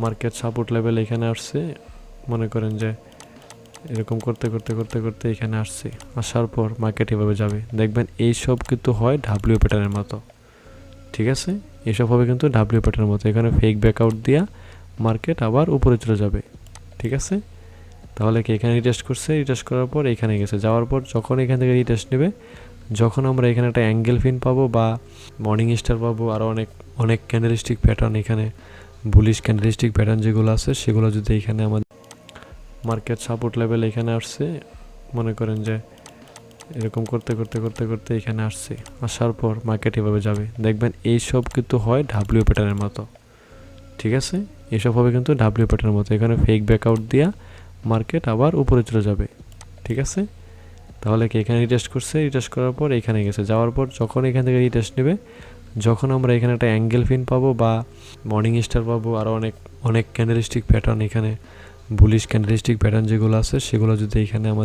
Market support level এখানে আসছে, মনে করেন যে এরকম করতে করতে করতে করতে এখানে আসছে, আসার পর মার্কেট এভাবে যাবে। দেখবেন এইসব কিন্তু হয় ডাব্লিউ প্যাটার্নের মতো, ঠিক আছে? এসব হবে কিন্তু ডাব্লিউ প্যাটার্নের মতো। এখানে ফেক ব্যাকআউট দিয়া মার্কেট আবার উপরে চলে যাবে, ঠিক আছে? তাহলে কি এখানে রিটেস্ট করছে, রিটেস্ট করার পর এখানে গেছে, যাওয়ার পর যখন এখান থেকে রিটেস্ট নেবে, যখন আমরা এখানে একটা অ্যাঙ্গেল ফিন পাবো বা মর্নিং স্টার পাবো, আরও অনেক অনেক ক্যান্ডেলস্টিক প্যাটার্ন, এখানে বুলিশ ক্যান্ডেলস্টিক প্যাটার্ন যেগুলো আছে সেগুলো যদি এখানে আমাদের মার্কেট সাপোর্ট লেভেল এখানে আসছে, মনে করেন যে এরকম করতে করতে করতে করতে এখানে আসছে, আসার পর মার্কেট এভাবে যাবে। দেখবেন এইসব কিন্তু হয় ডাব্লিউ প্যাটার্নের মতো, ঠিক আছে? এসব হবে কিন্তু ডাব্লিউ প্যাটার্নের মতো। এখানে ফেক ব্যাকআউট দিয়া মার্কেট আবার উপরে চলে যাবে, ঠিক আছে? তাহলে কি এখানে রিটেস্ট করছে, রিটেস্ট করার পর এখানে গেছে, যাওয়ার পর যখন এখান থেকে রিটেস্ট নেবে, যখন আমরা এখানে একটা অ্যাঙ্গেল ফিন পাবো বা মর্নিং স্টার পাবো, আরও অনেক অনেক ক্যান্ডেলস্টিক প্যাটার্ন, এখানে বুলিশ ক্যান্ডেলস্টিক প্যাটার্ন যেগুলো আছে সেগুলো যদি এখানে আমাদের